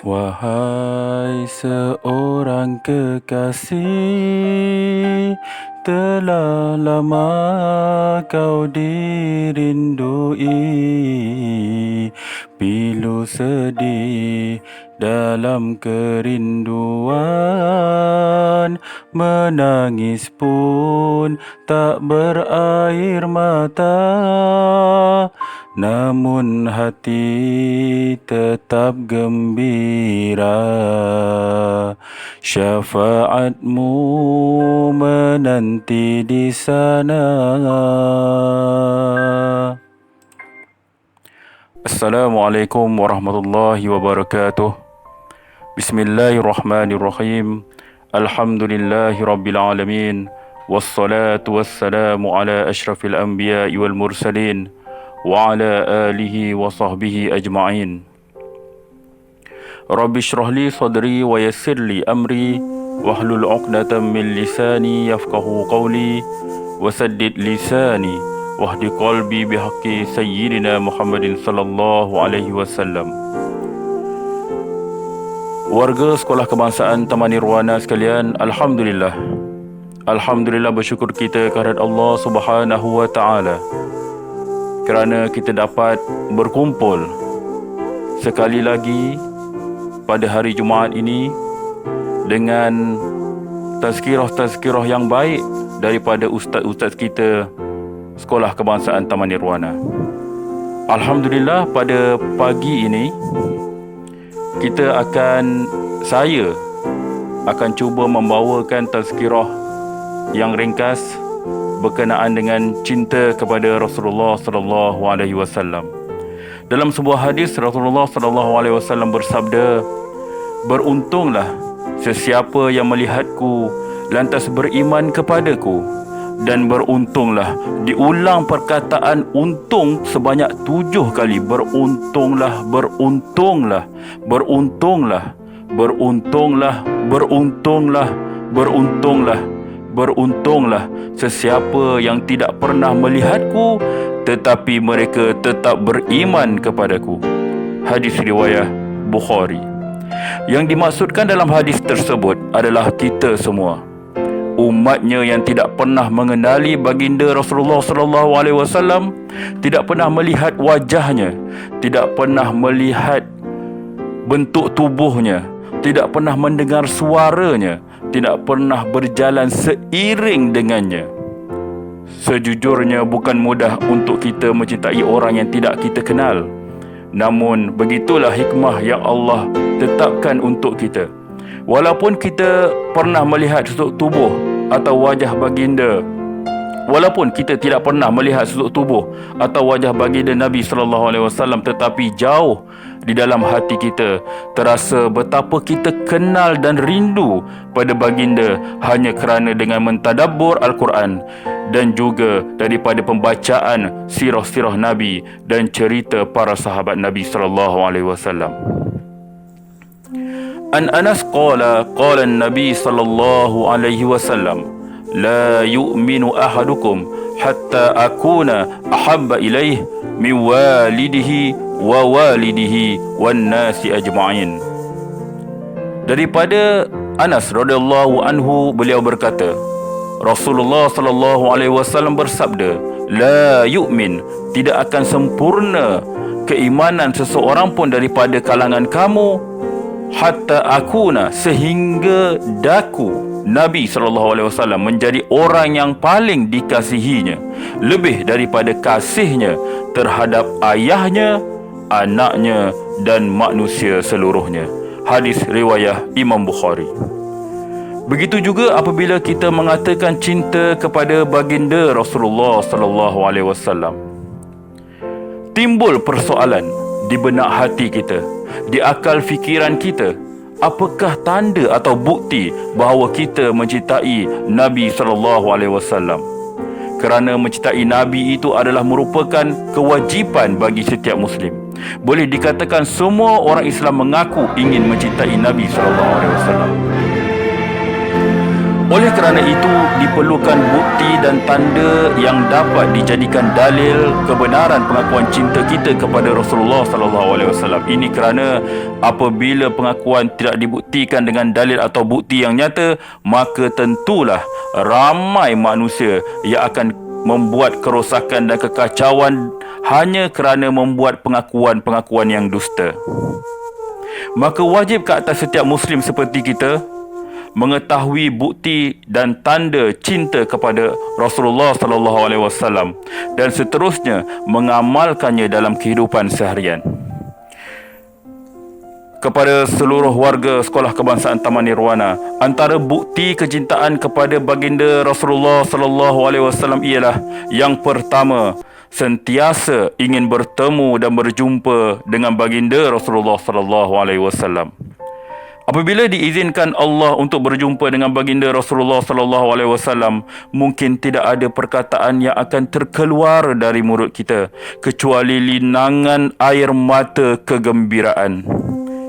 Wahai seorang kekasih, telah lama kau dirindui, pilu sedih dalam kerinduan, menangis pun tak berair mata, namun hati tetap gembira. Syafaatmu menanti di sana. Assalamualaikum warahmatullahi wabarakatuh. Bismillahirrahmanirrahim. Alhamdulillahi rabbil alamin. Wassalatu wassalamu ala ashrafil anbiya'i wal mursalin wa ala alihi wa sahbihi ajma'in. Rabbi shrah li sadri wa yassir li amri wahlul 'uqdatam min lisani yafqahu qawli wasaddid lisani wahdi qalbi bihaqqi sayyidina Muhammadin sallallahu alaihi wasallam. Warga Sekolah Kebangsaan Taman Nirwana sekalian, alhamdulillah bersyukur kita kehadirat Allah Subhanahu wa taala kerana kita dapat berkumpul sekali lagi pada hari Jumaat ini dengan tazkirah yang baik daripada ustaz-ustaz kita Sekolah Kebangsaan Taman Nirwana. Alhamdulillah, pada pagi ini saya akan cuba membawakan tazkirah yang ringkas berkenaan dengan cinta kepada Rasulullah sallallahu alaihi wasallam. Dalam sebuah hadis, Rasulullah sallallahu alaihi wasallam bersabda, "Beruntunglah sesiapa yang melihatku lantas beriman kepadaku." Dan beruntunglah, diulang perkataan untung sebanyak 7 kali. Beruntunglah, beruntunglah, beruntunglah, beruntunglah, beruntunglah, beruntunglah, beruntunglah sesiapa yang tidak pernah melihatku tetapi mereka tetap beriman kepadaku. Hadis riwayat Bukhari. Yang dimaksudkan dalam hadis tersebut adalah kita semua, umatnya yang tidak pernah mengenali baginda Rasulullah sallallahu alaihi wasallam, tidak pernah melihat wajahnya, tidak pernah melihat bentuk tubuhnya, tidak pernah mendengar suaranya, tidak pernah berjalan seiring dengannya. Sejujurnya bukan mudah untuk kita mencintai orang yang tidak kita kenal. Namun begitulah hikmah yang Allah tetapkan untuk kita. Walaupun kita pernah melihat susuk tubuh atau wajah baginda, walaupun kita tidak pernah melihat susuk tubuh atau wajah baginda Nabi sallallahu alaihi wasallam, tetapi jauh di dalam hati kita terasa betapa kita kenal dan rindu pada baginda hanya kerana dengan mentadabbur Al-Quran dan juga daripada pembacaan sirah-sirah Nabi dan cerita para sahabat Nabi sallallahu alaihi wasallam. An Anas qala an-nabi sallallahu alaihi wasallam, la yu'minu ahadukum hatta akuna ahabba ilaih min walidihi wa walidihi wan nasi ajma'in. Daripada Anas radhiyallahu anhu, beliau berkata, Rasulullah sallallahu alaihi wasallam bersabda, la yu'min, tidak akan sempurna keimanan seseorang pun daripada kalangan kamu, hatta akuna, sehingga daku Nabi SAW menjadi orang yang paling dikasihinya, lebih daripada kasihnya terhadap ayahnya, anaknya dan manusia seluruhnya. Hadis riwayat Imam Bukhari. Begitu juga apabila kita mengatakan cinta kepada baginda Rasulullah SAW, timbul persoalan di benak hati kita, di akal fikiran kita. Apakah tanda atau bukti bahawa kita mencintai Nabi SAW? Kerana mencintai Nabi itu adalah merupakan kewajipan bagi setiap Muslim. Boleh dikatakan semua orang Islam mengaku ingin mencintai Nabi SAW. Oleh kerana itu, diperlukan bukti dan tanda yang dapat dijadikan dalil kebenaran pengakuan cinta kita kepada Rasulullah sallallahu alaihi wasallam. Ini kerana apabila pengakuan tidak dibuktikan dengan dalil atau bukti yang nyata, maka tentulah ramai manusia yang akan membuat kerosakan dan kekacauan hanya kerana membuat pengakuan-pengakuan yang dusta. Maka wajib ke atas setiap Muslim seperti kita mengetahui bukti dan tanda cinta kepada Rasulullah sallallahu alaihi wasallam dan seterusnya mengamalkannya dalam kehidupan seharian. Kepada seluruh warga Sekolah Kebangsaan Taman Nirwana, antara bukti kecintaan kepada baginda Rasulullah sallallahu alaihi wasallam ialah yang pertama, sentiasa ingin bertemu dan berjumpa dengan baginda Rasulullah sallallahu alaihi wasallam. Apabila diizinkan Allah untuk berjumpa dengan baginda Rasulullah sallallahu alaihi wasallam, mungkin tidak ada perkataan yang akan terkeluar dari mulut kita kecuali linangan air mata kegembiraan.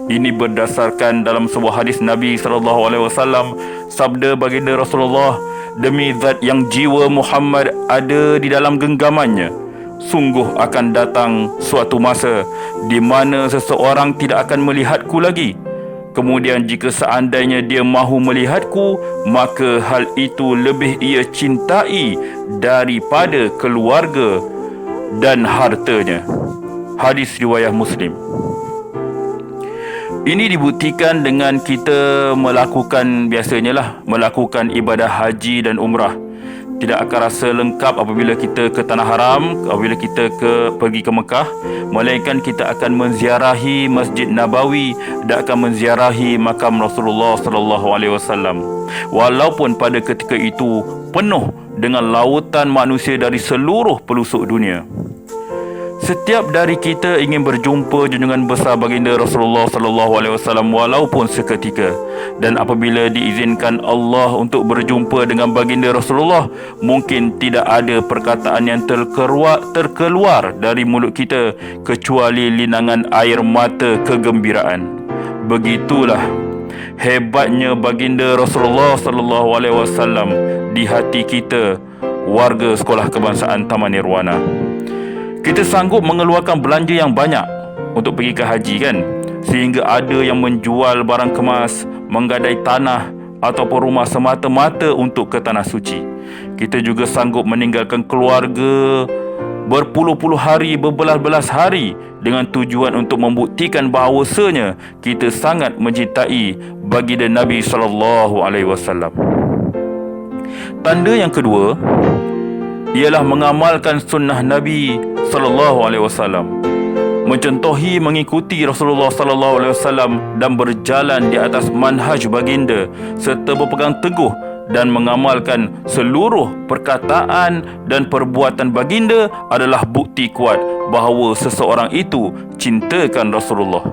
Ini berdasarkan dalam sebuah hadis Nabi sallallahu alaihi wasallam, sabda baginda Rasulullah, "Demi zat yang jiwa Muhammad ada di dalam genggamannya, sungguh akan datang suatu masa di mana seseorang tidak akan melihatku lagi. Kemudian jika seandainya dia mahu melihatku, maka hal itu lebih ia cintai daripada keluarga dan hartanya." Hadis riwayat Muslim. Ini dibuktikan dengan kita melakukan melakukan ibadah haji dan umrah. Tidak akan rasa lengkap apabila kita ke Tanah Haram, apabila kita pergi ke Mekah, melainkan kita akan menziarahi Masjid Nabawi dan akan menziarahi makam Rasulullah sallallahu alaihi wasallam. Walaupun pada ketika itu penuh dengan lautan manusia dari seluruh pelosok dunia. Setiap dari kita ingin berjumpa junjungan besar baginda Rasulullah sallallahu alaihi wasallam walaupun seketika. Dan apabila diizinkan Allah untuk berjumpa dengan baginda Rasulullah, mungkin tidak ada perkataan yang terkeluar dari mulut kita kecuali linangan air mata kegembiraan. Begitulah hebatnya baginda Rasulullah sallallahu alaihi wasallam di hati kita, warga Sekolah Kebangsaan Taman Nirwana. Kita sanggup mengeluarkan belanja yang banyak untuk pergi ke haji kan? Sehingga ada yang menjual barang kemas, menggadai tanah ataupun rumah semata-mata untuk ke Tanah Suci. Kita juga sanggup meninggalkan keluarga berpuluh-puluh hari, berbelas-belas hari dengan tujuan untuk membuktikan bahawasanya kita sangat mencintai baginda Nabi sallallahu alaihi wasallam. Tanda yang kedua ialah mengamalkan sunnah Nabi sallallahu alaihi wasallam, mencontohi mengikuti Rasulullah sallallahu alaihi wasallam dan berjalan di atas manhaj baginda serta berpegang teguh dan mengamalkan seluruh perkataan dan perbuatan baginda adalah bukti kuat bahawa seseorang itu cintakan Rasulullah.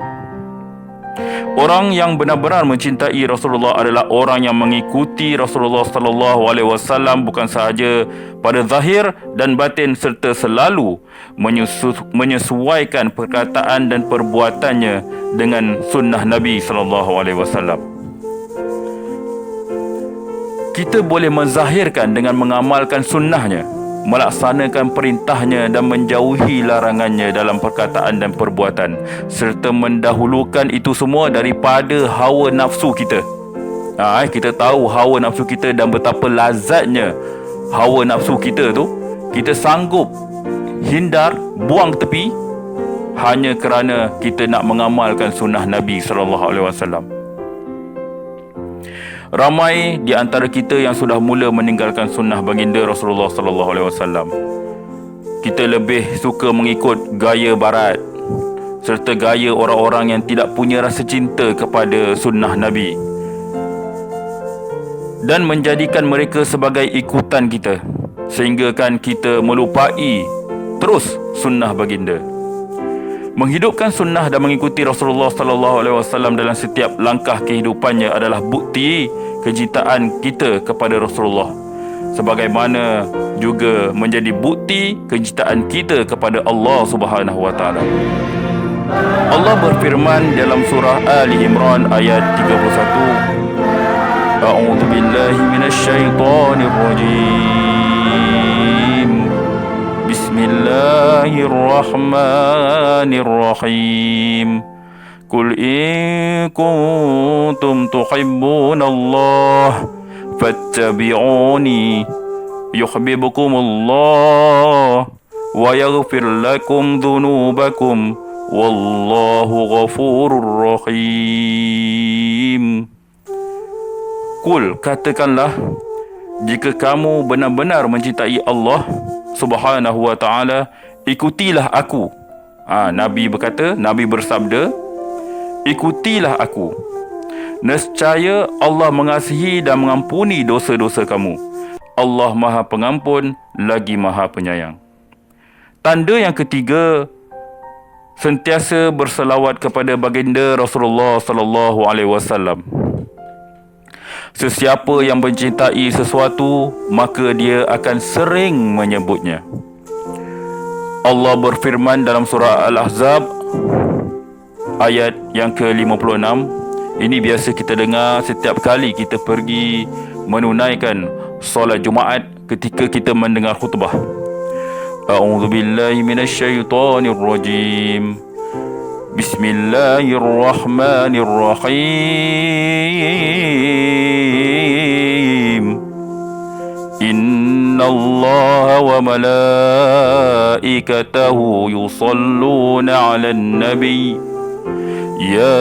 Orang yang benar-benar mencintai Rasulullah adalah orang yang mengikuti Rasulullah sallallahu alaihi wasallam bukan sahaja pada zahir dan batin serta selalu menyesuaikan perkataan dan perbuatannya dengan sunnah Nabi sallallahu alaihi wasallam. Kita boleh menzahirkan dengan mengamalkan sunnahnya, melaksanakan perintahnya dan menjauhi larangannya dalam perkataan dan perbuatan, serta mendahulukan itu semua daripada hawa nafsu kita. Kita tahu hawa nafsu kita dan betapa lazatnya hawa nafsu kita tu. Kita sanggup hindar, buang tepi hanya kerana kita nak mengamalkan sunnah Nabi sallallahu alaihi wasallam. Ramai di antara kita yang sudah mula meninggalkan sunnah baginda Rasulullah sallallahu alaihi wasallam. Kita lebih suka mengikut gaya barat serta gaya orang-orang yang tidak punya rasa cinta kepada sunnah Nabi dan menjadikan mereka sebagai ikutan kita, sehingga kan kita melupai terus sunnah baginda. Menghidupkan sunnah dan mengikuti Rasulullah sallallahu alaihi wasallam dalam setiap langkah kehidupannya adalah bukti kecintaan kita kepada Rasulullah, sebagaimana juga menjadi bukti kecintaan kita kepada Allah Subhanahu wa taala. Allah berfirman dalam surah Ali Imran ayat 31, A'udzu billahi minasyaitonir rajim. Bismillahirrahmanirrahim. Qul in kuntum tuhibbunallah fattabi'uni yuhibbukumullah wa yaghfir lakum dhunubakum wallahu ghafurur rahim. Kul, katakanlah, jika kamu benar-benar mencintai Allah Subhanahu wa ta'ala, ikutilah aku. Nabi berkata, Nabi bersabda, ikutilah aku. Nescaya Allah mengasihi dan mengampuni dosa-dosa kamu. Allah Maha Pengampun lagi Maha Penyayang. Tanda yang ketiga, sentiasa berselawat kepada baginda Rasulullah sallallahu alaihi wasallam. Sesiapa yang mencintai sesuatu, maka dia akan sering menyebutnya. Allah berfirman dalam surah Al-Ahzab ayat yang ke-56. Ini biasa kita dengar setiap kali kita pergi menunaikan solat Jumaat ketika kita mendengar khutbah. A'udzu billahi minasyaitonir rajim. Bismillahirrahmanirrahim. Innallaha wa malaikatahu yusalluna 'alan nabi. Ya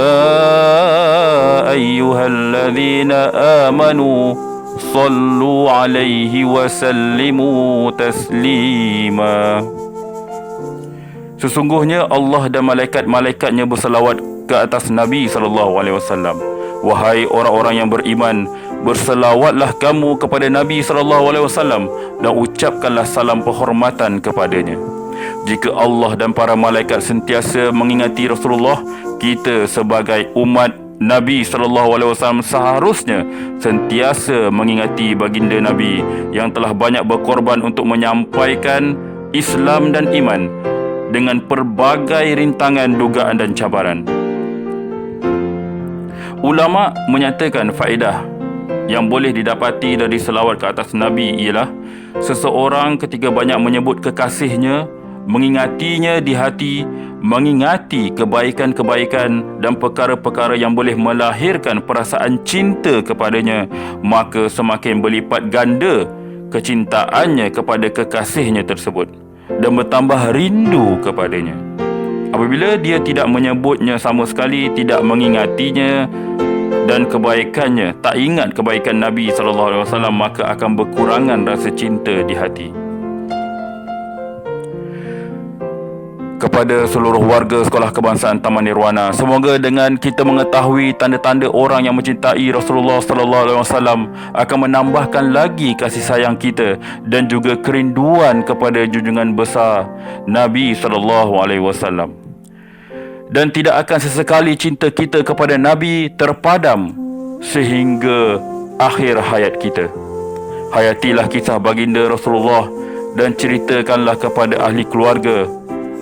ayyuhalladzina amanu sallu 'alaihi wa sallimu taslima. Sesungguhnya Allah dan malaikat-malaikatnya berselawat ke atas Nabi SAW. Wahai orang-orang yang beriman, berselawatlah kamu kepada Nabi SAW dan ucapkanlah salam penghormatan kepadanya. Jika Allah dan para malaikat sentiasa mengingati Rasulullah, kita sebagai umat Nabi SAW seharusnya sentiasa mengingati baginda Nabi yang telah banyak berkorban untuk menyampaikan Islam dan iman dengan pelbagai rintangan, dugaan dan cabaran. Ulama menyatakan faedah yang boleh didapati dari selawat ke atas Nabi ialah seseorang ketika banyak menyebut kekasihnya, mengingatinya di hati, mengingati kebaikan-kebaikan dan perkara-perkara yang boleh melahirkan perasaan cinta kepadanya, maka semakin berlipat ganda kecintaannya kepada kekasihnya tersebut dan bertambah rindu kepadanya. Apabila dia tidak menyebutnya sama sekali, tidak mengingatinya dan kebaikannya, tak ingat kebaikan Nabi SAW, maka akan berkurangan rasa cinta di hati. Kepada seluruh warga Sekolah Kebangsaan Taman Nirwana, semoga dengan kita mengetahui tanda-tanda orang yang mencintai Rasulullah SAW akan menambahkan lagi kasih sayang kita dan juga kerinduan kepada junjungan besar Nabi SAW. Dan tidak akan sesekali cinta kita kepada Nabi terpadam sehingga akhir hayat kita. Hayatilah kisah baginda Rasulullah dan ceritakanlah kepada ahli keluarga,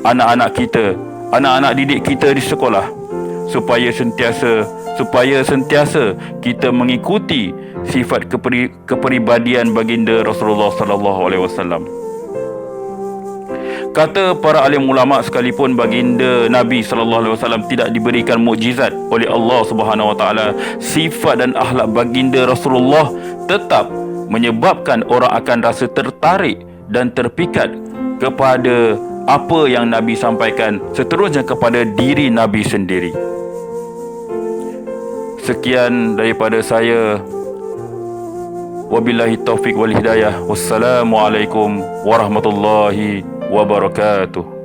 anak-anak kita, anak-anak didik kita di sekolah, supaya sentiasa kita mengikuti sifat kepribadian baginda Rasulullah SAW. Kata para alim ulama, sekalipun baginda Nabi SAW tidak diberikan mukjizat oleh Allah Subhanahu Wa Taala, sifat dan akhlak baginda Rasulullah tetap menyebabkan orang akan rasa tertarik dan terpikat kepada apa yang Nabi sampaikan, seterusnya kepada diri Nabi sendiri. Sekian daripada saya. Wabillahi taufiq wal hidayah. Wassalamualaikum warahmatullahi wabarakatuh.